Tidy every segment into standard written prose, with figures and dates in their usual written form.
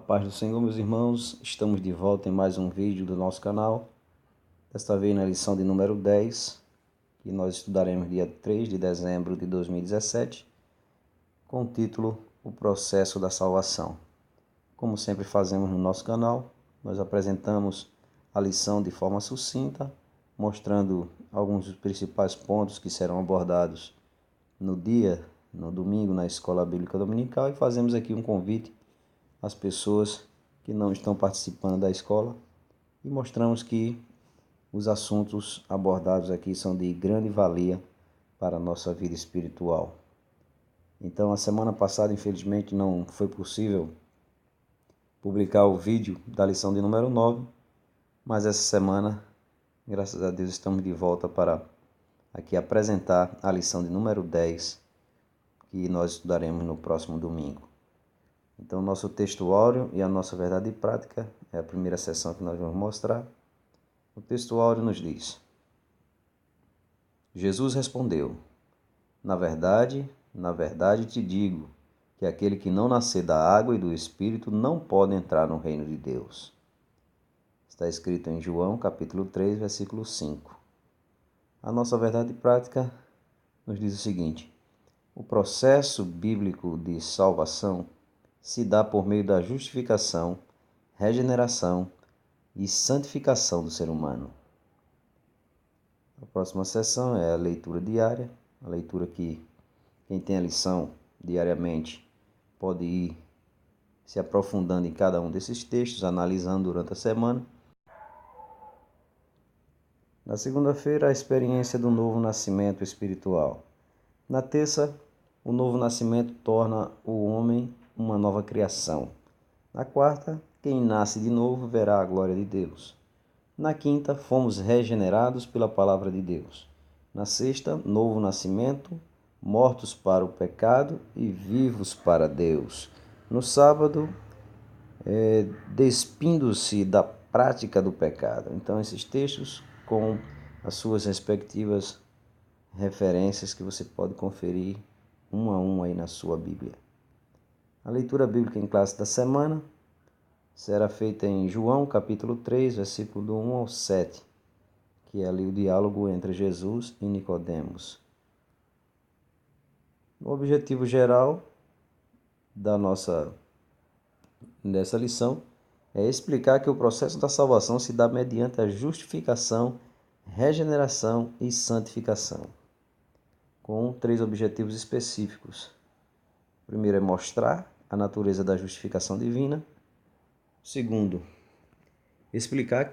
paz do Senhor, meus irmãos, estamos de volta em mais um vídeo do nosso canal. Desta vez na lição de número 10, que nós estudaremos dia 3 de dezembro de 2017, com o título O Processo da Salvação. Como sempre fazemos no nosso canal, nós apresentamos a lição de forma sucinta, mostrando alguns dos principais pontos que serão abordados no domingo, na Escola Bíblica Dominical, e fazemos aqui um convite às pessoas que não estão participando da escola e mostramos que os assuntos abordados aqui são de grande valia para a nossa vida espiritual. Então, a semana passada, infelizmente, não foi possível publicar o vídeo da lição de número 9, mas essa semana, graças a Deus, estamos de volta para aqui apresentar a lição de número 10, que nós estudaremos no próximo domingo. Então, nosso texto áureo e a nossa verdade prática é a primeira sessão que nós vamos mostrar. O texto áureo nos diz: Jesus respondeu: na verdade te digo que aquele que não nascer da água e do Espírito não pode entrar no reino de Deus. Está escrito em João, capítulo 3, versículo 5. A nossa verdade prática nos diz o seguinte: o processo bíblico de salvação se dá por meio da justificação, regeneração e santificação do ser humano. A próxima sessão é a leitura diária, a leitura que quem tem a lição diariamente pode ir se aprofundando em cada um desses textos, analisando durante a semana. Na segunda-feira, a experiência do novo nascimento espiritual. Na terça, o novo nascimento torna o homem uma nova criação. Na quarta, quem nasce de novo verá a glória de Deus. Na quinta, fomos regenerados pela palavra de Deus. Na sexta, novo nascimento, mortos para o pecado e vivos para Deus. No sábado, despindo-se da prática do pecado. Então, esses textos com as suas respectivas referências que você pode conferir um a um aí na sua Bíblia. A leitura bíblica em classe da semana será feita em João, capítulo 3, versículo do 1 ao 7, que é ali o diálogo entre Jesus e Nicodemos. O objetivo geral dessa lição é explicar que o processo da salvação se dá mediante a justificação, regeneração e santificação, com 3 objetivos específicos. O primeiro é mostrar a natureza da justificação divina. Segundo, explicar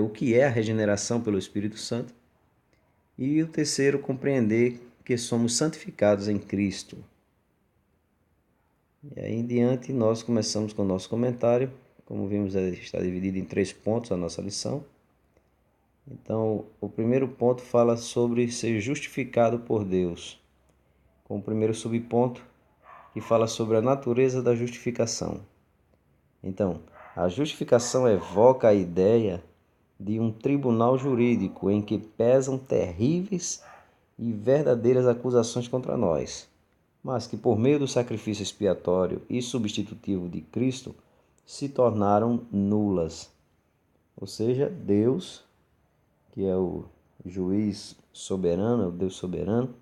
o que é a regeneração pelo Espírito Santo. E o terceiro, compreender que somos santificados em Cristo. E aí em diante, nós começamos com o nosso comentário. Como vimos, está dividido em 3 pontos a nossa lição. Então, o primeiro ponto fala sobre ser justificado por Deus, com o primeiro subponto, que fala sobre a natureza da justificação. Então, a justificação evoca a ideia de um tribunal jurídico em que pesam terríveis e verdadeiras acusações contra nós, mas que por meio do sacrifício expiatório e substitutivo de Cristo se tornaram nulas. Ou seja, Deus, que é o juiz soberano, o Deus soberano,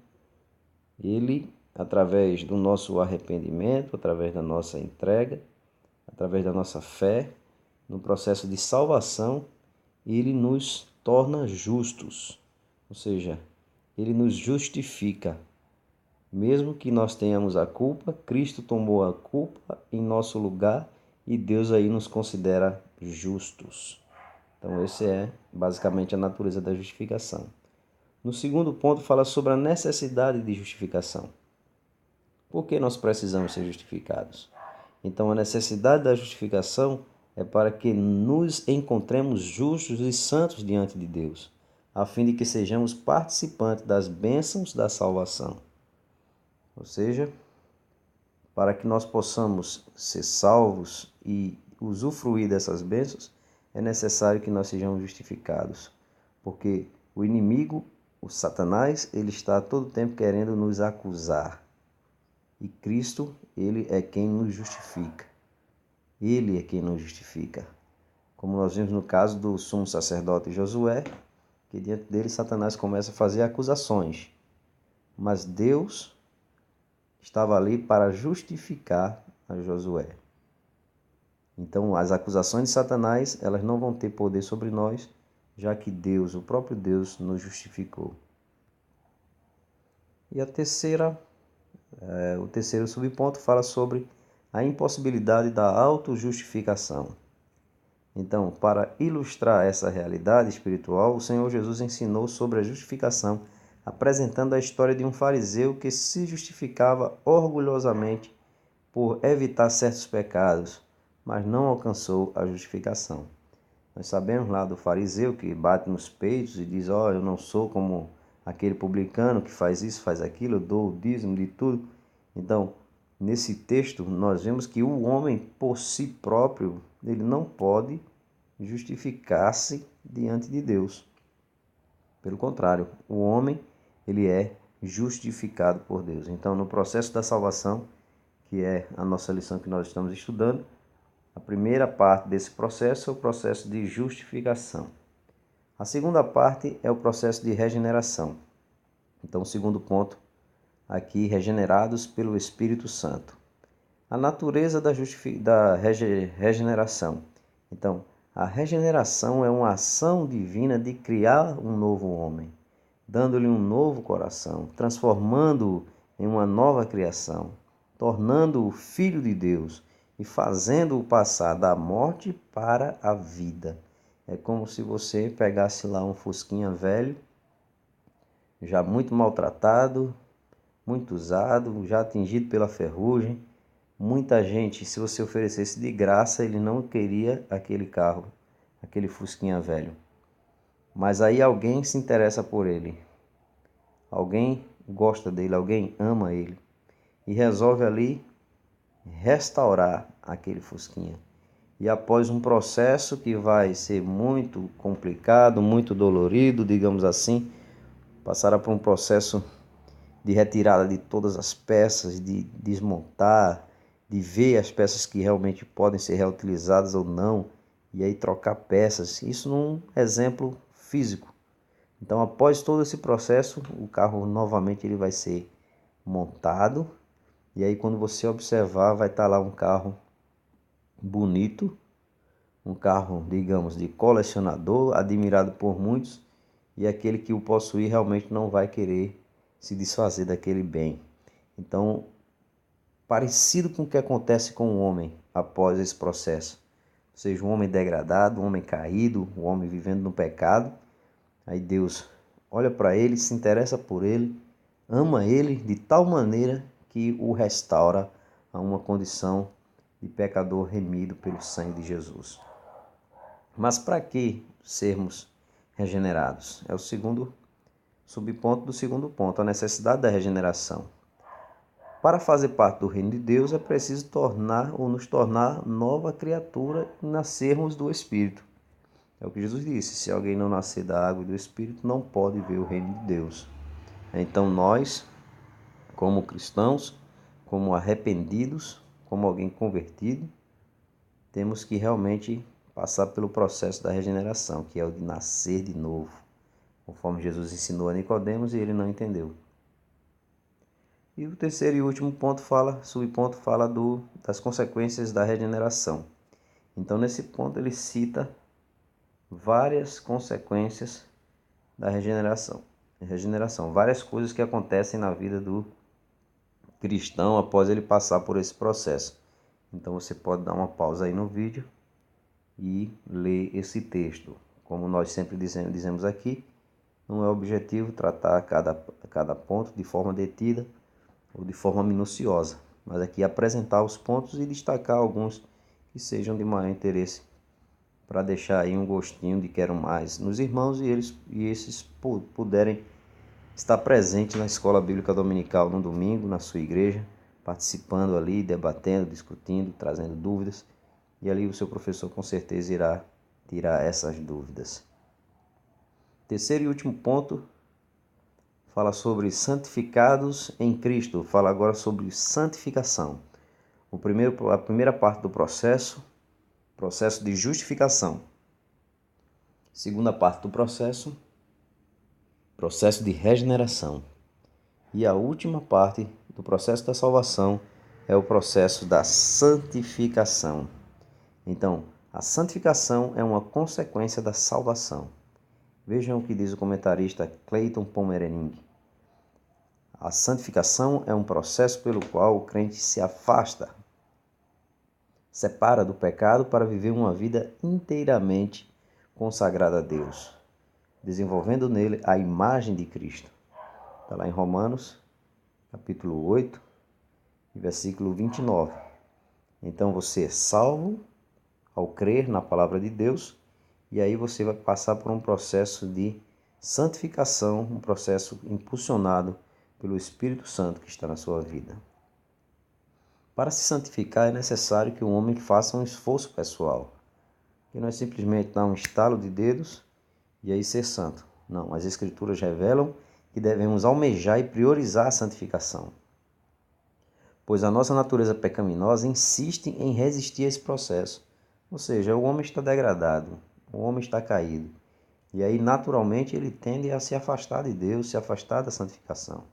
ele, através do nosso arrependimento, através da nossa entrega, através da nossa fé, no processo de salvação, ele nos torna justos, ou seja, ele nos justifica. Mesmo que nós tenhamos a culpa, Cristo tomou a culpa em nosso lugar e Deus aí nos considera justos. Então, essa é basicamente a natureza da justificação. No segundo ponto, fala sobre a necessidade de justificação. Por que nós precisamos ser justificados? Então, a necessidade da justificação é para que nos encontremos justos e santos diante de Deus, a fim de que sejamos participantes das bênçãos da salvação. Ou seja, para que nós possamos ser salvos e usufruir dessas bênçãos, é necessário que nós sejamos justificados, porque o inimigo, o Satanás, ele está a todo tempo querendo nos acusar. E Cristo, ele é quem nos justifica. Ele é quem nos justifica. Como nós vimos no caso do sumo sacerdote Josué, que diante dele Satanás começa a fazer acusações. Mas Deus estava ali para justificar a Josué. Então, as acusações de Satanás, elas não vão ter poder sobre nós, já que Deus, o próprio Deus, nos justificou. E o terceiro subponto fala sobre a impossibilidade da autojustificação. Então, para ilustrar essa realidade espiritual, o Senhor Jesus ensinou sobre a justificação, apresentando a história de um fariseu que se justificava orgulhosamente por evitar certos pecados, mas não alcançou a justificação. Nós sabemos lá do fariseu que bate nos peitos e diz: eu não sou como aquele publicano que faz isso, faz aquilo, eu dou o dízimo de tudo. Então, nesse texto, nós vemos que o homem, por si próprio, ele não pode justificar-se diante de Deus. Pelo contrário, o homem, ele é justificado por Deus. Então, no processo da salvação, que é a nossa lição que nós estamos estudando, a primeira parte desse processo é o processo de justificação. A segunda parte é o processo de regeneração. Então, o segundo ponto aqui, regenerados pelo Espírito Santo. A natureza da regeneração. Então, a regeneração é uma ação divina de criar um novo homem, dando-lhe um novo coração, transformando-o em uma nova criação, tornando-o filho de Deus e fazendo-o passar da morte para a vida. É como se você pegasse lá um fusquinha velho, já muito maltratado, muito usado, já atingido pela ferrugem. Muita gente, se você oferecesse de graça, ele não queria aquele carro, aquele fusquinha velho. Mas aí alguém se interessa por ele. Alguém gosta dele, alguém ama ele. E resolve ali restaurar aquele fusquinha. E após um processo que vai ser muito complicado, muito dolorido, digamos assim, passará por um processo de retirada de todas as peças, de desmontar, de ver as peças que realmente podem ser reutilizadas ou não, e aí trocar peças. Isso num exemplo físico. Então, após todo esse processo, o carro novamente ele vai ser montado, e aí quando você observar, vai estar lá um carro bonito, um carro, digamos, de colecionador, admirado por muitos, e aquele que o possuir realmente não vai querer se desfazer daquele bem. Então, parecido com o que acontece com o homem após esse processo. Ou seja, um homem degradado, um homem caído, um homem vivendo no pecado. Aí Deus olha para ele, se interessa por ele, ama ele de tal maneira que o restaura a uma condição de pecador remido pelo sangue de Jesus. Mas para que sermos regenerados? É o segundo subponto do segundo ponto, a necessidade da regeneração. Para fazer parte do reino de Deus é preciso nos tornar nova criatura e nascermos do Espírito. É o que Jesus disse: se alguém não nascer da água e do Espírito, não pode ver o reino de Deus. Então nós, como cristãos, como arrependidos, como alguém convertido, temos que realmente passar pelo processo da regeneração, que é o de nascer de novo, conforme Jesus ensinou a Nicodemos e ele não entendeu. E o terceiro e último subponto fala das consequências da regeneração. Então, nesse ponto, ele cita várias consequências da regeneração. Várias coisas que acontecem na vida do cristão após ele passar por esse processo. Então, você pode dar uma pausa aí no vídeo e ler esse texto. Como nós sempre dizemos aqui, não é objetivo tratar cada ponto de forma detida ou de forma minuciosa, mas aqui apresentar os pontos e destacar alguns que sejam de maior interesse para deixar aí um gostinho de quero mais nos irmãos e esses puderem estar presentes na escola bíblica dominical no domingo, na sua igreja, participando ali, debatendo, discutindo, trazendo dúvidas, e ali o seu professor com certeza irá tirar essas dúvidas. Terceiro e último ponto fala sobre santificados em Cristo. Fala agora sobre santificação. A primeira parte do processo processo de justificação. Segunda parte do processo de regeneração. E a última parte do processo da salvação é o processo da santificação. Então, a santificação é uma consequência da salvação. Vejam o que diz o comentarista Clayton Pomerening. A santificação é um processo pelo qual o crente se afasta, separa do pecado para viver uma vida inteiramente consagrada a Deus, desenvolvendo nele a imagem de Cristo. Está lá em Romanos, capítulo 8, versículo 29. Então você é salvo ao crer na palavra de Deus, e aí você vai passar por um processo de santificação, um processo impulsionado pelo Espírito Santo que está na sua vida. Para se santificar é necessário que o homem faça um esforço pessoal, que não é simplesmente dar um estalo de dedos e aí ser santo. Não, as Escrituras revelam que devemos almejar e priorizar a santificação, pois a nossa natureza pecaminosa insiste em resistir a esse processo. Ou seja, o homem está degradado, o homem está caído, e aí naturalmente ele tende a se afastar de Deus, se afastar da santificação.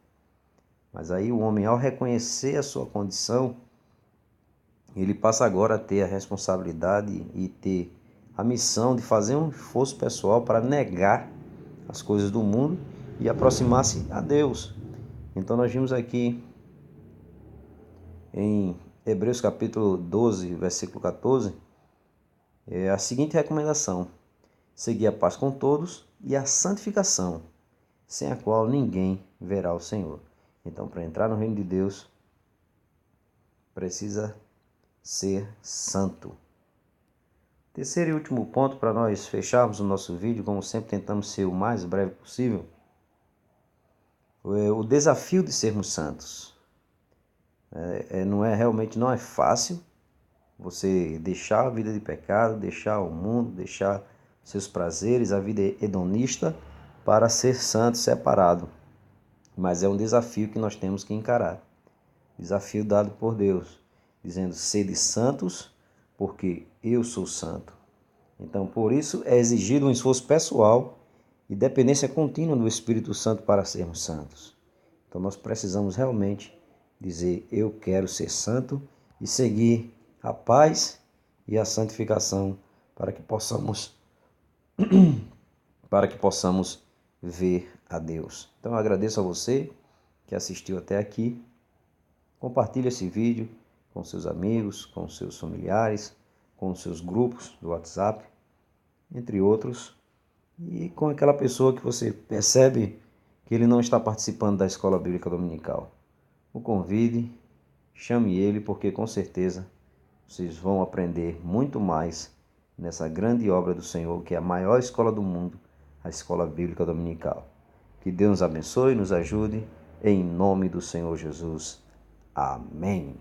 Mas aí o homem, ao reconhecer a sua condição, ele passa agora a ter a responsabilidade e ter a missão de fazer um esforço pessoal para negar as coisas do mundo e aproximar-se a Deus. Então nós vimos aqui em Hebreus capítulo 12, versículo 14, a seguinte recomendação: seguir a paz com todos e a santificação, sem a qual ninguém verá o Senhor. Então, para entrar no reino de Deus, precisa ser santo. Terceiro e último ponto, para nós fecharmos o nosso vídeo, como sempre tentamos ser o mais breve possível, é o desafio de sermos santos. Realmente não é fácil você deixar a vida de pecado, deixar o mundo, deixar seus prazeres, a vida hedonista, para ser santo, separado. Mas é um desafio que nós temos que encarar. Desafio dado por Deus, dizendo: sede santos, porque eu sou santo. Então, por isso, é exigido um esforço pessoal e dependência contínua do Espírito Santo para sermos santos. Então, nós precisamos realmente dizer: eu quero ser santo, e seguir a paz e a santificação para que possamos ver a Deus. Então, eu agradeço a você que assistiu até aqui. Compartilhe esse vídeo com seus amigos, com seus familiares, com seus grupos do WhatsApp, entre outros, e com aquela pessoa que você percebe que ele não está participando da Escola Bíblica Dominical. O convide, chame ele, porque com certeza vocês vão aprender muito mais nessa grande obra do Senhor, que é a maior escola do mundo, a Escola Bíblica Dominical. Que Deus nos abençoe e nos ajude, em nome do Senhor Jesus. Amém.